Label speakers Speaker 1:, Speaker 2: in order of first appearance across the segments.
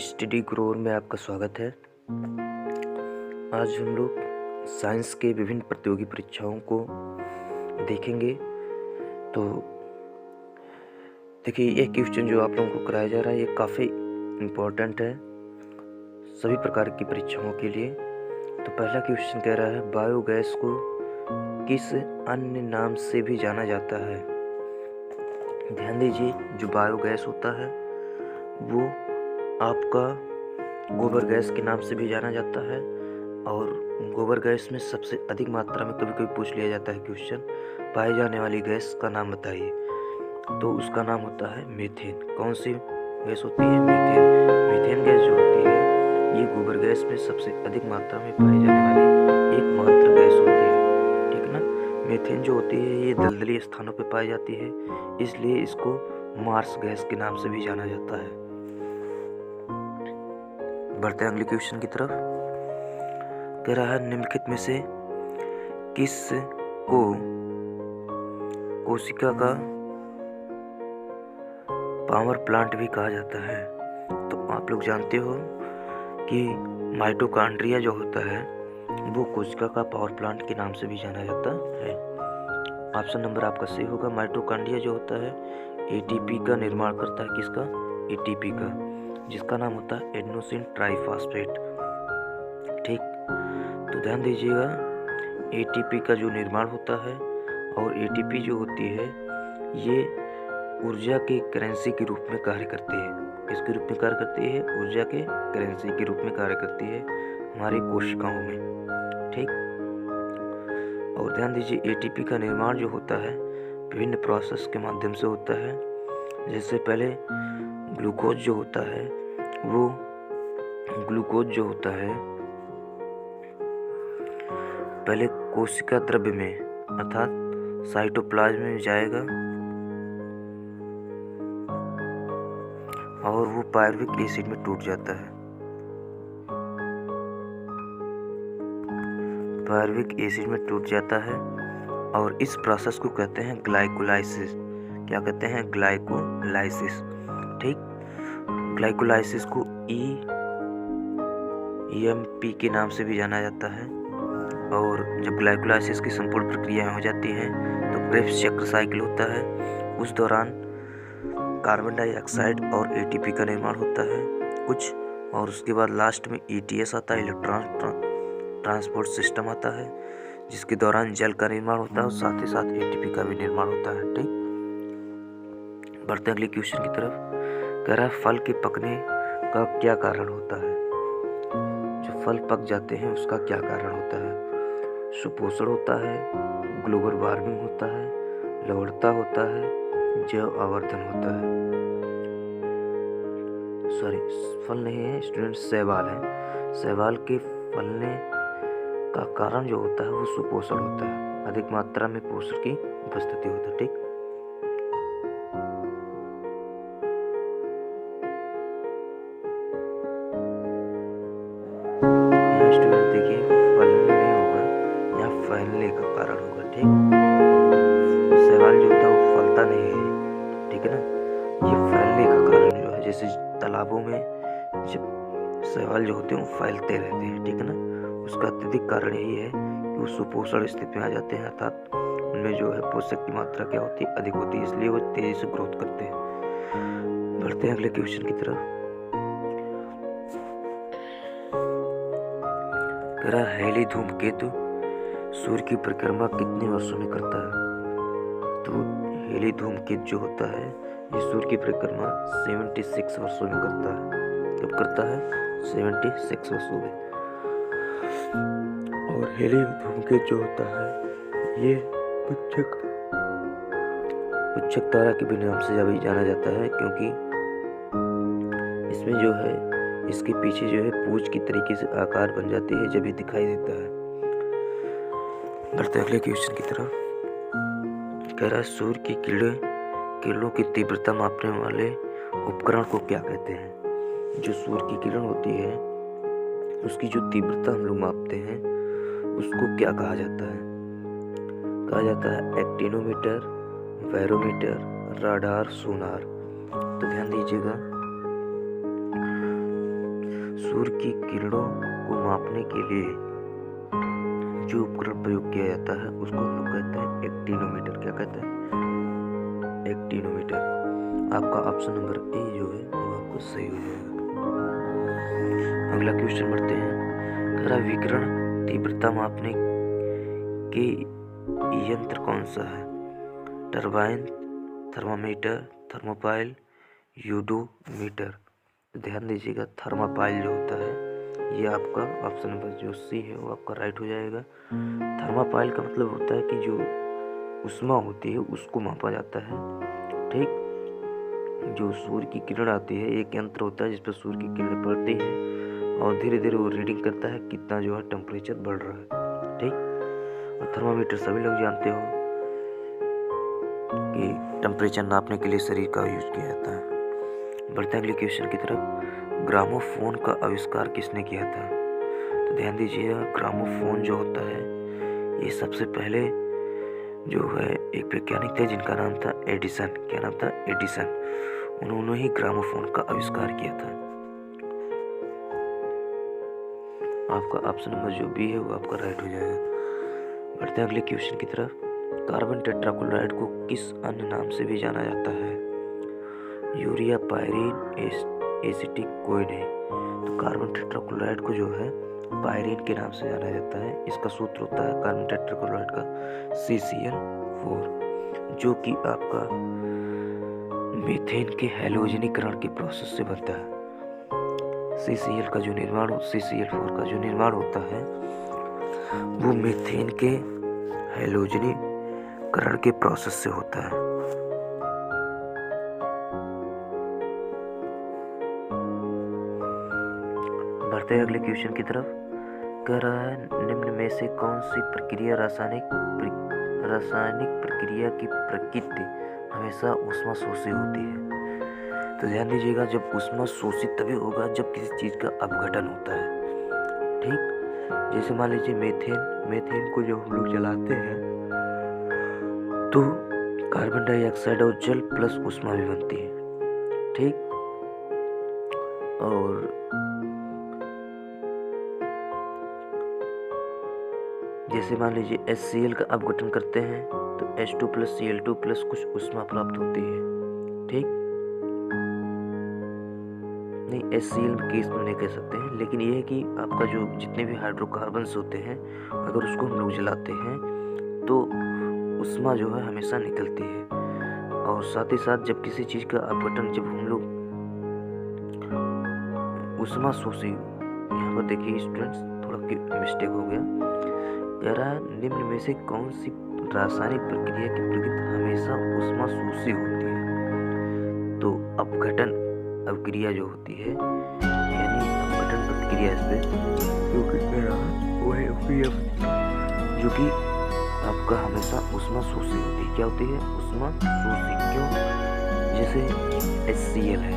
Speaker 1: Study Grover में आपका स्वागत है। आज हम लोग साइंस के विभिन्न प्रतियोगी परीक्षाओं को देखेंगे। तो देखिए, यह क्वेश्चन जो आप लोगों को कराया जा रहा है ये काफ़ी इम्पोर्टेंट है सभी प्रकार की परीक्षाओं के लिए। तो पहला क्वेश्चन कह रहा है, बायोगैस को किस अन्य नाम से भी जाना जाता है। ध्यान दीजिए, जो बायोगैस होता है वो आपका गोबर गैस के नाम से भी जाना जाता है, और गोबर गैस में सबसे अधिक मात्रा में कभी कभी पूछ लिया जाता है क्वेश्चन, पाए जाने वाली गैस का नाम बताइए। तो उसका नाम होता है मीथेन। कौन सी गैस होती है? मीथेन। मीथेन गैस जो होती है ये गोबर गैस में सबसे अधिक मात्रा में पाई जाने वाली एकमात्र गैस होती है, ठीक ना। मीथेन जो होती है ये दलदली स्थानों पर पाई जाती है, इसलिए इसको मार्स गैस के नाम से भी जाना जाता है। बढ़ते हैं अगले क्वेश्चन की तरफ। कह रहा है, निम्नलिखित में से किस को कोशिका का पावर प्लांट भी कहा जाता है। तो आप लोग जानते हो कि माइटोकॉन्ड्रिया जो होता है वो कोशिका का पावर प्लांट के नाम से भी जाना जाता है। ऑप्शन नंबर आपका सही होगा। माइटोकॉन्ड्रिया जो होता है एटीपी का निर्माण करता है। किसका? एटीपी का, जिसका नाम होता है एडेनोसिन ट्राइफॉस्फेट। ठीक, तो ध्यान दीजिएगा, एटीपी का जो निर्माण होता है, और एटीपी जो होती है ये ऊर्जा के करेंसी के रूप में कार्य करती है। किसके रूप में कार्य करती है? ऊर्जा के करेंसी के रूप में कार्य करती है हमारी कोशिकाओं में। ठीक, और ध्यान दीजिए, एटीपी का निर्माण जो होता है विभिन्न प्रोसेस के माध्यम से होता है। जैसे पहले ग्लूकोज जो होता है पहले कोशिका द्रव्य में अर्थात साइटोप्लाज्म में जाएगा, और वो पायरुविक एसिड में टूट जाता है। पायरुविक एसिड में टूट जाता है, और इस प्रोसेस को कहते हैं ग्लाइकोलाइसिस। क्या कहते हैं? ग्लाइकोलाइसिस। ठीक, ग्लाइकोलाइसिस को ईएमपी के नाम से भी जाना जाता है। और जब ग्लाइकोलाइसिस की संपूर्ण प्रक्रिया हो जाती है तो क्रेब्स चक्र साइकिल होता है। उस दौरान कार्बन डाइऑक्साइड और एटीपी का निर्माण होता है कुछ, और उसके बाद लास्ट में ईटीएस आता है, इलेक्ट्रॉन ट्रांसपोर्ट सिस्टम आता है, जिसके दौरान जल का निर्माण होता है और साथ ही साथ एटीपी का भी निर्माण होता है। ठीक, बढ़ते अगले क्वेश्चन की तरफ। कह रहा है, फल के पकने का क्या कारण होता है। जो फल पक जाते हैं उसका क्या कारण होता है? सुपोषण होता है, ग्लोबल वार्मिंग होता है, लवणता होता है, जैव आवर्धन होता है। सॉरी, फल नहीं है स्टूडेंट, शैवाल है। शैवाल के फलने का कारण जो होता है वो सुपोषण होता है, अधिक मात्रा में पोषण की उपस्थिति होता है। ठीक, स्टूडेंट देखिए, फलने नहीं होगा, यहाँ फैलने का कारण होगा। ठीक, शैवाल जो होता है वो फलता नहीं है, ठीक है ना, ये फैलने का कारण जो है, जैसे तालाबों में जब शैवाल जो होते हैं वो फैलते रहते हैं, ठीक है ना, उसका अत्यधिक कारण यही है कि वो सुपोषण स्थिति में आ जाते हैं, अर्थात उनमें जो है पोषक की मात्रा क्या होती है? अधिक होती है, इसलिए वो तेजी से ग्रोथ करते हैं। बढ़ते हैं अगले क्वेश्चन की तरफ। कह रहा है, हेली धूमकेतु सूर्य की परिक्रमा कितने वर्षों में करता है। तो हेली धूमकेतु जो होता है ये सूर्य की परिक्रमा 76 वर्षों में करता है। कब करता है? 76 वर्षों में। और हेली धूमकेतु जो होता है ये पुच्छक तारा के भी नाम से भी जाना जाता है, क्योंकि इसमें जो है इसके पीछे जो है पूंछ की तरीके से आकार बन जाती है जब ये दिखाई देता है। बढ़ते अगले क्वेश्चन की तरफ। कह रहा है, सूर्य की किरणों की तीव्रता मापने वाले उपकरण को क्या कहते हैं। जो सूर्य की किरण होती है उसकी जो तीव्रता हम लोग मापते हैं उसको क्या कहा जाता है? कहा जाता है एक्टिनोमीटर, बैरोमीटर, राडार, सोनार। तो ध्यान दीजिएगा, सूर्य की किरणों को मापने के लिए जो उपकरण प्रयोग किया जाता है उसको हम लोग कहते हैं एक्टिनोमीटर। क्या कहते हैं? एक्टिनोमीटर। आपका ऑप्शन नंबर ए जो है वो आपको सही हो जाएगा। अगला क्वेश्चन बढ़ते हैं। कह रहा विकिरण तीव्रता मापने के यंत्र कौन सा है? Turbine, thermometer, thermopile, udometer. ध्यान दीजिएगा, थर्मापाइल जो होता है ये आपका ऑप्शन नंबर जो सी है वो आपका राइट हो जाएगा। थर्मापाइल का मतलब होता है कि जो उष्मा होती है उसको मापा जाता है। ठीक, जो सूर्य की किरण आती है, एक यंत्र होता है जिस पर सूर्य की किरण पड़ती है और धीरे धीरे वो रीडिंग करता है कितना जो है टेम्परेचर बढ़ रहा है। ठीक, और थर्मामीटर सभी लोग जानते हो कि टेम्परेचर नापने के लिए शरीर का यूज किया जाता है। बढ़ते हैं अगले क्वेश्चन की तरफ। ग्रामोफोन का आविष्कार किसने किया था? तो ध्यान दीजिएगा, ग्रामोफोन जो होता है ये सबसे पहले जो है एक वैज्ञानिक थे जिनका नाम था एडिसन। क्या नाम था? एडिसन। उन्होंने ही ग्रामोफोन का आविष्कार किया था। आपका ऑप्शन नंबर जो बी है वो आपका राइट हो जाएगा। बढ़ते हैं अगले क्वेश्चन की तरफ। कार्बन टेट्राक्लोराइड को किस अन्य नाम से भी जाना जाता है? यूरिया, पायरीन, एसिटिक कोई नहीं। तो कार्बन टेट्राक्लोराइड को जो है पायरीन के नाम से जाना जाता है। इसका सूत्र होता है कार्बन टेट्राक्लोराइड का CCl4, जो कि आपका मीथेन के हैलोजनीकरण के प्रोसेस से बनता है। CCl4 का जो निर्माण होता है वो मीथेन के हैलोजनीकरण के प्रोसेस से होता है। बढ़ते हैं अगले क्वेश्चन की तरफ। कह रहा है निम्न में से कौन सी प्रक्रिया रासायनिक प्रक्रिया की प्रकृति हमेशा ऊष्मा शोषी होती है? तो ध्यान दीजिएगा, जब ऊष्मा शोषित तभी होगा जब किसी चीज का अपघटन होता है। ठीक, जैसे मान लीजिए मेथेन को जब हम लोग जलाते हैं तो कार्बन डाइऑक्साइड और जल प्लस ऊष्मा भी बनती है। ठीक, और जैसे मान लीजिए HCl का अपघटन करते हैं तो H2 प्लस Cl2 प्लस कुछ ऊष्मा प्राप्त होती है। ठीक, नहीं HCl केस में नहीं कह सकते हैं, लेकिन ये है कि आपका जो जितने भी हाइड्रोकार्बन्स होते हैं अगर उसको हम लोग जलाते हैं तो ऊष्मा जो है हमेशा निकलती है। और साथ ही साथ जब किसी चीज़ का अपघटन, जब हम लोग ऊष्मा शोषी, यहाँ पर देखिए स्टूडेंट्स थोड़ा मिस्टेक हो गया। कह रहा है निम्न में से कौन सी रासायनिक प्रक्रिया की प्रकृति हमेशा ऊष्मा शोषी होती है? तो अपघटन अभिक्रिया जो होती है, यानी अपघटन प्रतिक्रिया इस पे जो कह रहा है वो है जो कि आपका हमेशा ऊष्मा शोषी होती है। क्या होती है? ऊष्मा शोषी। क्यों? जैसे HCl है,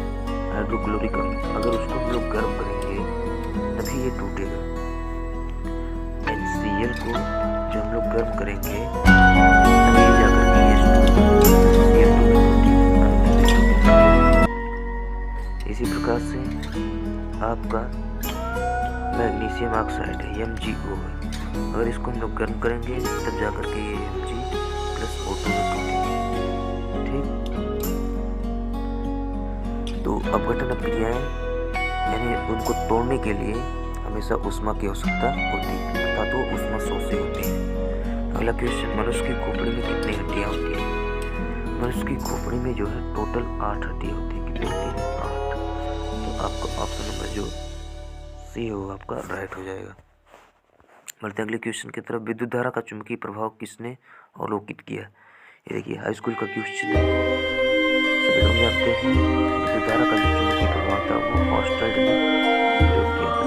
Speaker 1: हाइड्रोक्लोरिक अम्ल, अगर उसको हम लोग गर्म करेंगे तभी ये टूटेगा। HCl को जो हम लोग गर्म करेंगे तभी जाकर के ये इसी प्रकार से आपका मैग्नीशियम ऑक्साइड है, MgO है, अगर इसको हम लोग गर्म करेंगे तब जाकर के ये Mg+O2 ठीक। तो अपघटन अभिक्रियाएं यानी उनको तोड़ने के लिए हमेशा ऊष्मा की आवश्यकता होती है, अर्थात वो ऊष्मा शोषी होती है। अगला क्वेश्चन, मनुष्य की खोपड़ी में कितनी हड्डियां होती है? मनुष्य की खोपड़ी में जो है टोटल 8 हड्डियां होती है। कितनी होती है? 8। तो आपका ऑप्शन नंबर जो सी है वो आपका राइट हो जाएगा। बढ़ते अगले क्वेश्चन की तरफ। विद्युत धारा का चुंबकीय प्रभाव किसने अवलोकित किया? ये देखिए हाई स्कूल का क्वेश्चन है, सभी लोग जानते हैं। विद्युत धारा का जो चुंबकीय प्रभाव था वो ऑस्ट्रेल्ड ने प्रयोग किया था।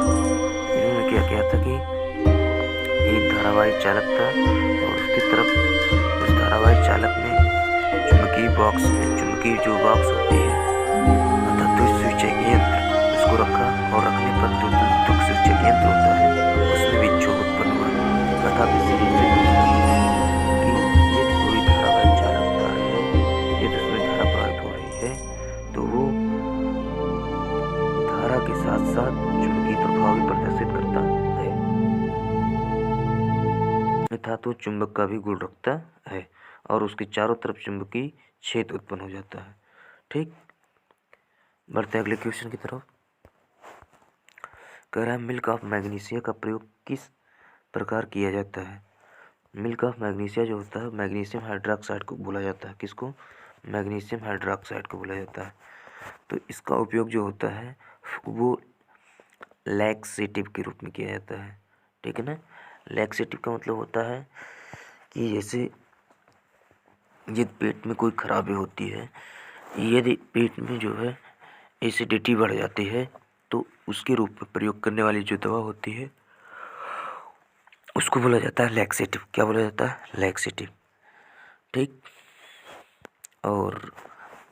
Speaker 1: इन्होंने क्या किया था कि एक धारावाही चालक था और उसकी तरफ उस धारावाही चालक में चुंबकीय जो बॉक्स होती है अर्थात द्विसूचक यंत्र, उसको रखा और रखने पर जो द्विसूचक यंत्र होता है उसमें विक्षोभ उत्पन्न हुआ। अर्थात इसलिए कि यदि कोई धारावाही चालक तार है, यदि उसमें धारा प्रवाहित हो रही है तो वो धारा के साथ साथ चुंबकीय अर्थात वो चुंबक का भी गुण रखता है और उसके चारों तरफ चुंबकीय क्षेत्र उत्पन्न हो जाता है। ठीक, बढ़ते हैं अगले क्वेश्चन की तरफ। कह रहा है मिल्क ऑफ मैग्नीशिया का प्रयोग किस प्रकार किया जाता है। मिल्क ऑफ मैग्नीशिया जो होता है मैग्नीशियम हाइड्रोक्साइड को बोला जाता है। किसको? मैग्नीशियम हाइड्रोक्साइड को बोला जाता है। तो इसका उपयोग जो होता है वो लैक्सेटिव के रूप में किया जाता है। ठीक है ना। लैक्सेटिव का मतलब होता है कि जैसे यदि पेट में कोई खराबी होती है, यदि पेट में जो है एसिडिटी बढ़ जाती है, तो उसके रूप में प्रयोग करने वाली जो दवा होती है उसको बोला जाता है लैक्सेटिव। क्या बोला जाता है? लैक्सेटिव। ठीक। और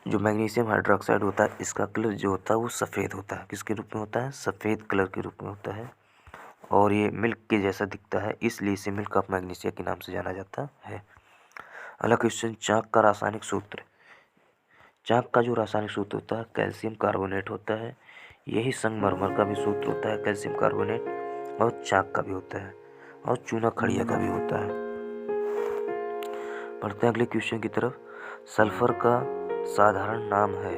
Speaker 1: जो मैग्नीशियम हाइड्रोक्साइड होता है इसका कलर जो होता है वो सफ़ेद होता है। किसके रूप में होता है? सफ़ेद कलर के रूप में होता है और ये मिल्क के जैसा दिखता है, इसलिए इसे मिल्क ऑफ मैग्नीशिया के नाम से जाना जाता है। अगला क्वेश्चन, चाक का रासायनिक सूत्र। चाक का जो रासायनिक सूत्र होता है कैल्शियम कार्बोनेट होता है। यही संगमरमर का भी सूत्र होता है कैल्शियम कार्बोनेट, और चाक का भी होता है, और चूना खड़िया का भी होता है। पढ़ते हैं अगले क्वेश्चन की तरफ। सल्फर का साधारण नाम है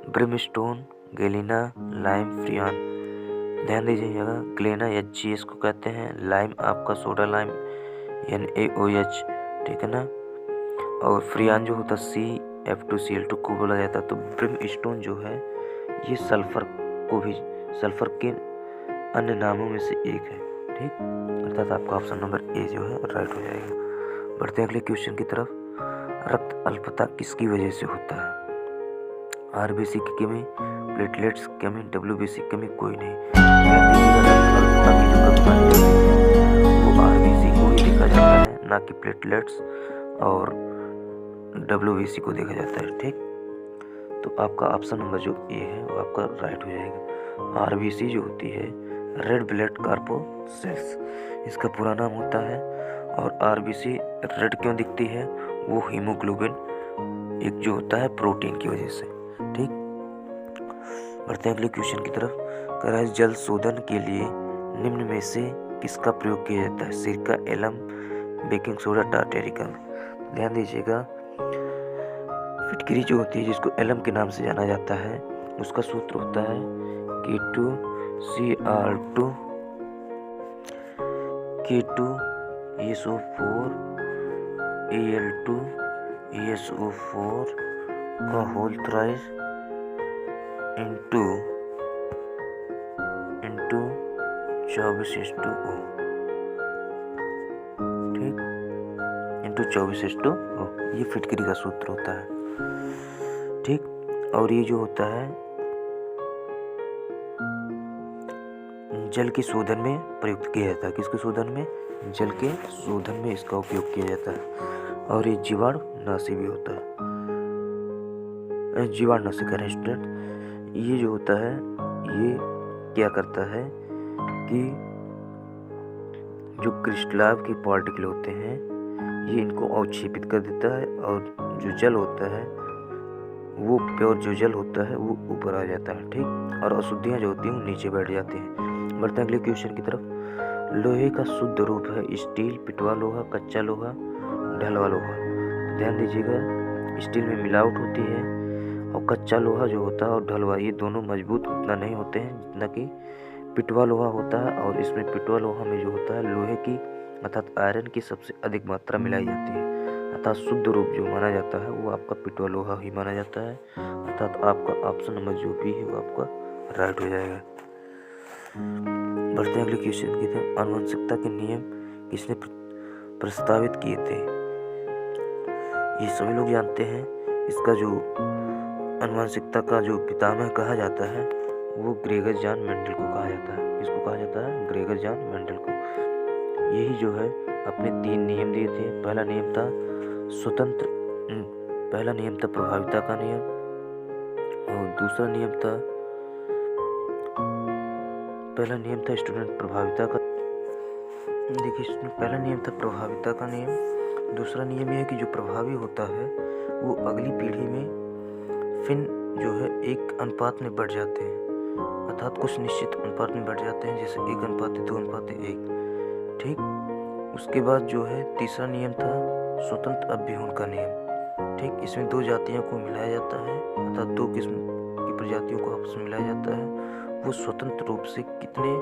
Speaker 1: ब्रिमस्टोन, गैलिना, लाइम, फ्रियान। ध्यान दीजिएगा, ग्लेना HGS को कहते हैं, लाइम आपका सोडा लाइम NaOH। ठीक है ना। और फ्रियान जो होता है CF2Cl2 को बोला जाता है। तो ब्रिमस्टोन जो है ये सल्फर को भी, सल्फर के अन्य नामों में से एक है। ठीक, अर्थात आपका ऑप्शन नंबर ए जो है राइट हो जाएगा। बढ़ते हैं अगले क्वेश्चन की तरफ। रक्त अल्पता किसकी वजह से होता है? RBC की कमी, प्लेटलेट्स की कमी, WBC की कमी, कोई नहीं। रक्त अल्पता की जो कमी पाई जाती है वो RBC को ही देखा जाता है, ना कि प्लेटलेट्स और WBC को देखा जाता है। ठीक, तो आपका ऑप्शन नंबर जो ए है वो आपका राइट हो जाएगा। RBC जो होती है रेड ब्लड कॉर्पोसेल्स, इसका पूरा नाम होता है। और RBC रेड क्यों दिखती है? वो हीमोग्लोबिन एक जो होता है प्रोटीन की वजह से। ठीक, बढ़ते हैं अगले क्वेश्चन की तरफ। कह रहा है जल शोधन के लिए निम्न में से किसका प्रयोग किया जाता है? सिरका, एलम, बेकिंग सोडा, टार्टेरिकम। ध्यान दीजिएगा, फिटकरी जो होती है जिसको एलम के नाम से जाना जाता है उसका सूत्र होता है K2Cr2 K2SO4 Al2 ASO4 का होल थ्राइस इंटू 24:O। ठीक, इंटू 24:O, ये फिटकरी का सूत्र होता है। ठीक, और ये जो होता है जल के शोधन में प्रयुक्त किया जाता है। किसके शोधन में? जल के शोधन में इसका उपयोग किया जाता है। और ये जीवाणुनाशी भी होता है। जीवाणुनाशी का स्टूडेंट, ये जो होता है ये क्या करता है कि जो क्रिस्टलाव के पार्टिकल होते हैं ये इनको अवक्षेपित कर देता है और जो जल होता है वो प्योर जो जल होता है वो ऊपर आ जाता है। ठीक, और अशुद्धियाँ जो होती हैं वो नीचे बैठ जाती हैं। बढ़ते हैं अगले क्वेश्चन की तरफ। लोहे का शुद्ध रूप है स्टील, पिटवा लोहा, कच्चा लोहा, ढलवा लोहा। ध्यान दीजिएगा, स्टील में मिलावट होती है और कच्चा लोहा जो होता है और ढलवा ये दोनों मजबूत उतना नहीं होते हैं जितना कि पिटवा लोहा होता है। और इसमें पिटवा लोहा में जो होता है लोहे की अर्थात आयरन की सबसे अधिक मात्रा मिलाई जाती है। अर्थात शुद्ध रूप जो माना जाता है वो आपका पिटवा लोहा ही माना जाता है। अर्थात आपका ऑप्शन नंबर जो भी है वो आपका राइट हो जाएगा। बढ़ते हैं अगले क्वेश्चन की तरफ। आनुवंशिकता के नियम किसने प्रस्तावित किए थे? ये सभी लोग जानते हैं। इसका जो आनुवंशिकता का जो पितामह कहा जाता है वो ग्रेगर जॉन मेंडल को कहा जाता है। किसको कहा जाता है? ग्रेगर जॉन मेंडल को। यही जो है अपने 3 नियम दिए थे। पहला नियम था प्रभाविता का नियम, और दूसरा नियम था पहला नियम था स्टूडेंट प्रभाविता का। देखिए स्टूडेंट, पहला नियम था प्रभाविता का नियम। दूसरा नियम यह है कि जो प्रभावी होता है वो अगली पीढ़ी में फिन जो है 1 अनुपात में बढ़ जाते हैं। अर्थात कुछ निश्चित अनुपात में बढ़ जाते हैं, जैसे 1:2:1। ठीक, उसके बाद जो है तीसरा नियम था स्वतंत्र अभ्यूहन का नियम। ठीक, इसमें दो जातियों को मिलाया जाता है, अर्थात दो किस्म की प्रजातियों को आपस में मिलाया जाता है। वो स्वतंत्र रूप से कितने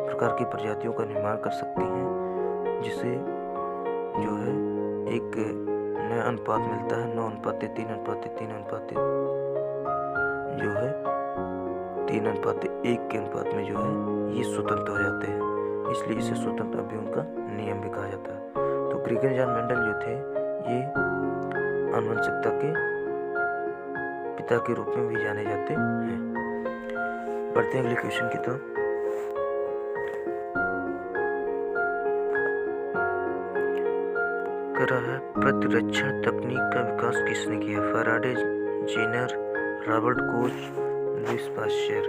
Speaker 1: प्रकार की प्रजातियों का निर्माण कर सकती हैं, जिसे जो है एक नया अनुपात मिलता है 9:3:3:3 जो है 3:1 के अनुपात में जो है ये स्वतंत्र हो जाते हैं, इसलिए इसे स्वतंत्र अभ्यूहन का नियम भी कहा जाता है। तो ग्रेगर जॉन मेंडल जो थे ये आनुवंशिकता के पिता के रूप में भी जाने जाते हैं। बढ़ते हैं अगले क्वेश्चन की तरफ। कर रहा है प्रतिरक्षण तकनीक का विकास किसने किया? Faraday, Jenner, Robert Koch, Louis Pasteur.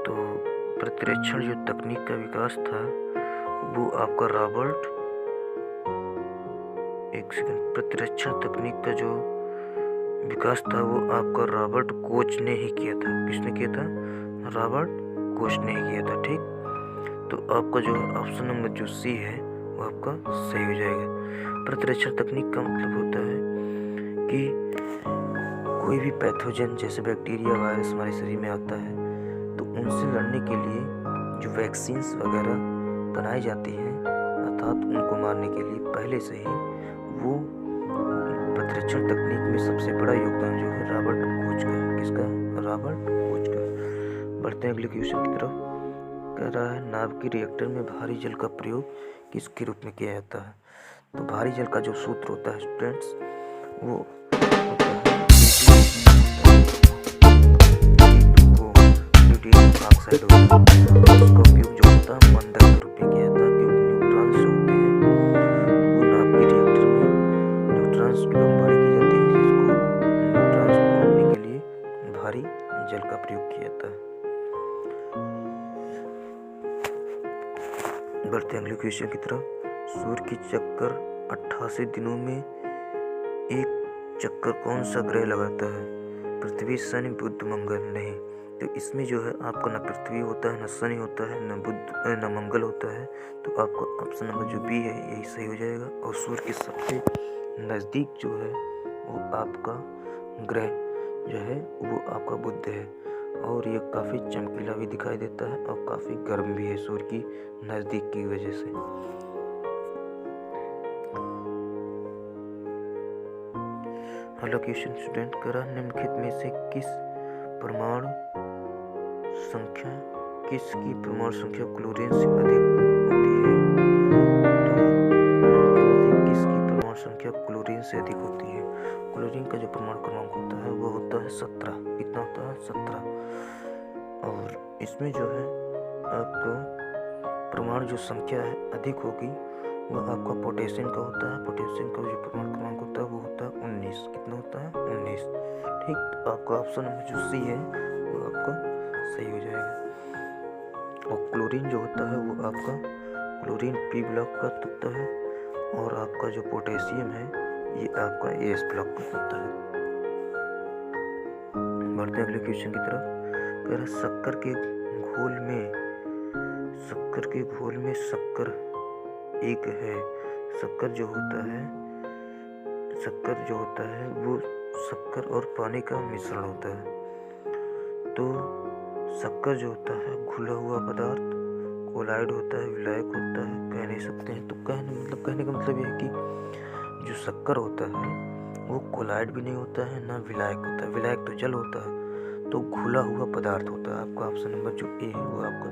Speaker 1: तो प्रतिरक्षण जो तकनीक का विकास था वो आपका प्रतिरक्षण तकनीक का जो विकास था वो आपका रॉबर्ट कोच ने ही किया था। किसने किया था? रॉबर्ट कोच ने ही किया था। ठीक, तो आपका जो ऑप्शन नंबर जो सी है वो आपका सही हो जाएगा। प्रतिरक्षण तकनीक का मतलब होता है कि कोई भी पैथोजन जैसे बैक्टीरिया, वायरस हमारे शरीर में आता है तो उनसे लड़ने के लिए जो वैक्सीन्स वगैरह बनाई जाती हैं, अर्थात उनको मारने के लिए पहले से ही वो प्रतिरक्षण तकनीक में सबसे बड़ा योगदान जो है रॉबर्ट कोच का है। किसका? रॉबर्ट कोच का। बढ़ते हैं अगले क्वेश्चन की तरफ। कह रहा है नाभिकीय रिएक्टर में भारी जल का प्रयोग किसके रूप में किया जाता है? तो भारी जल का जो सूत्र होता है स्टूडेंट्स वो होता है ऑक्साइड होता है। उसका उपयोग जो होता है मंदक के रूप में किया जाता है, क्योंकि न्यूट्रॉन्स जो होते हैं वो नाभिकीय रिएक्टर में न्यूट्रॉन्स की बमबारी की जाती है, जिसको न्यूट्रॉन्स को रोकने के लिए भारी जल का प्रयोग किया जाता है। बढ़ते हैं अगले क्वेश्चन की तरफ। सूर्य की चक्कर 88 दिनों में एक चक्कर कौन सा ग्रह लगाता है? पृथ्वी, शनि, बुध, मंगल। नहीं, तो इसमें जो है आपका न पृथ्वी होता है, न शनि होता है, न बुध, न मंगल होता है। तो आपका ऑप्शन नंबर जो बी है यही सही हो जाएगा। और सूर्य के सबसे नज़दीक जो है वो आपका ग्रह जो है वो आपका बुध है, और ये काफ़ी चमकीला भी दिखाई देता है और काफ़ी गर्म भी है सूर्य की नज़दीक की वजह से। अगला क्वेश्चन स्टूडेंट करा निम्नलिखित में से किसकी परमाणु संख्या क्लोरीन से अधिक होती है? तो किसकी परमाणु संख्या क्लोरीन से अधिक होती है? क्लोरीन का जो परमाणु क्रमांक होता है वो होता है 17। कितना होता है? 17। और इसमें जो है आपको परमाणु जो संख्या है अधिक होगी वह आपका पोटेशियम का होता है। पोटेशियम का जो परमाणु क्रमांक होता है वो होता है 19। कितना होता है? 19। ठीक, तो आपका ऑप्शन नंबर जो सी है वो आपका सही हो जाएगा। और क्लोरीन जो होता है वो आपका क्लोरीन पी ब्लॉक का होता है, और आपका जो पोटेशियम है ये आपका एस ब्लॉक का होता है। बढ़ते हैं अगले क्वेश्चन की तरफ। कह रहा शक्कर के घोल में शक्कर एक है। शक्कर जो होता है वो शक्कर और पानी का मिश्रण होता है। तो शक्कर जो होता है घुला हुआ पदार्थ, कोलाइड होता है, विलायक होता है, कह नहीं सकते हैं। तो कहने का मतलब यह है कि जो शक्कर होता है वो कोलाइड भी नहीं होता है, ना विलायक होता है। विलायक तो जल होता है, तो घुला हुआ पदार्थ होता है। आपका ऑप्शन नंबर जो ए है वो आपका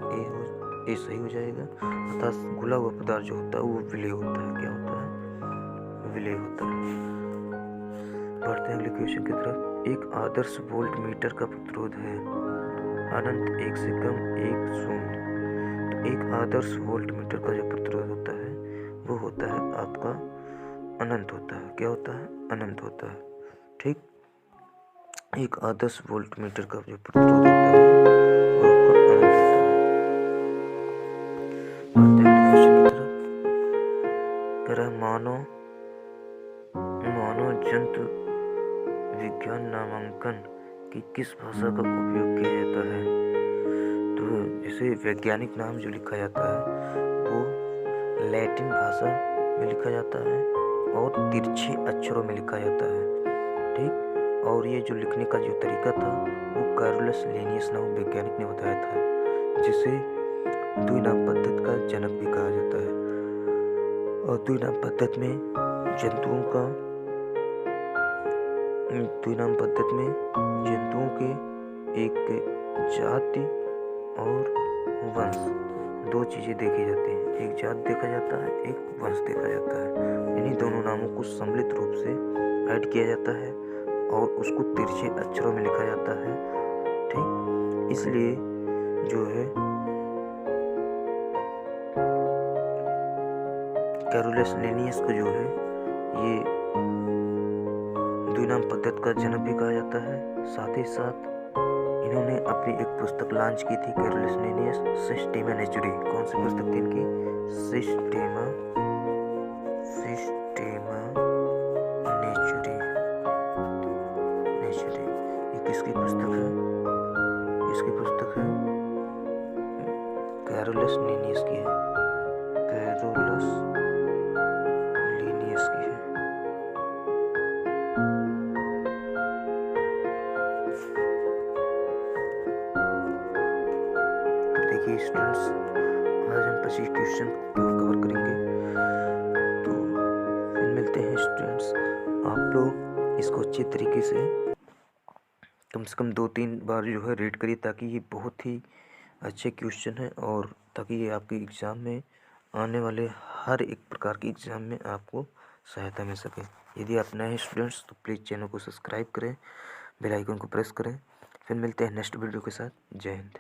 Speaker 1: ए सही हो जाएगा। अर्थात घुला हुआ पदार्थ जो होता है वो विलेय होता है। क्या होता है? विलेय होता है। बढ़ते हैं अगले क्वेश्चन की तरफ। एक आदर्श वोल्ट मीटर का प्रतिरोध है अनंत 1 से कम 1 शून्य। तो एक आदर्श वोल्ट मीटर का जो प्रतिरोध होता है वो होता है आपका अनंत होता है। क्या होता है? अनंत होता है। ठीक, एक आदर्श वोल्ट मीटर का जो प्रतिरोध होता है वो आपका अनंत होता है। बढ़ते हैं अगले क्वेश्चन की तरफ। कह रहा है मानव जंतु विज्ञान नामांकन की किस भाषा का उपयोग किया जाता है? तो जैसे वैज्ञानिक नाम जो लिखा जाता है वो लैटिन भाषा में लिखा जाता है और तिरछे अक्षरों में लिखा जाता है, ठीक। और ये जो लिखने का जो तरीका था वो कैरोलस लिनियस नामक वैज्ञानिक ने बताया था, जिसे द्विनाम पद्धति का जनक भी कहा जाता है। और द्विनाम पद्धति में जंतुओं के एक जाति और वंश, दो चीज़ें देखी जाती हैं। एक जात देखा जाता है, एक वंश देखा जाता है। इन्हीं दोनों नामों को सम्मिलित रूप से ऐड किया जाता है और उसको तिरछे अक्षरों में लिखा जाता है, ठीक। इसलिए जो है कैरोलस लिनियस को जो है ये द्विनाम पद्धति का जनक भी कहा जाता है। साथ ही साथ इन्होंने अपनी एक पुस्तक लॉन्च की थी, कैरोलस लिनियस सिस्टेमा नेचुरी। कौन सी पुस्तक थी इनकी? सिस्टेमा नेचुरी। ये किसकी पुस्तक है? किसकी पुस्तक है? कैरोलस लिनियस की है। कैरोलस लिनियस की है। देखिए स्टूडेंट्स, आज हम 25 क्वेश्चन कवर करेंगे, तो फिर मिलते हैं स्टूडेंट्स। आप लोग इसको अच्छे तरीके से कम 2-3 बार जो है रीड करिए, ताकि ये बहुत ही अच्छे क्वेश्चन हैं और ताकि ये आपके एग्ज़ाम में आने वाले हर एक प्रकार के एग्ज़ाम में आपको सहायता मिल सके। यदि आप नए हैं स्टूडेंट्स तो प्लीज़ चैनल को सब्सक्राइब करें, बेल आइकन को प्रेस करें। फिर मिलते हैं नेक्स्ट वीडियो के साथ। जय हिंद।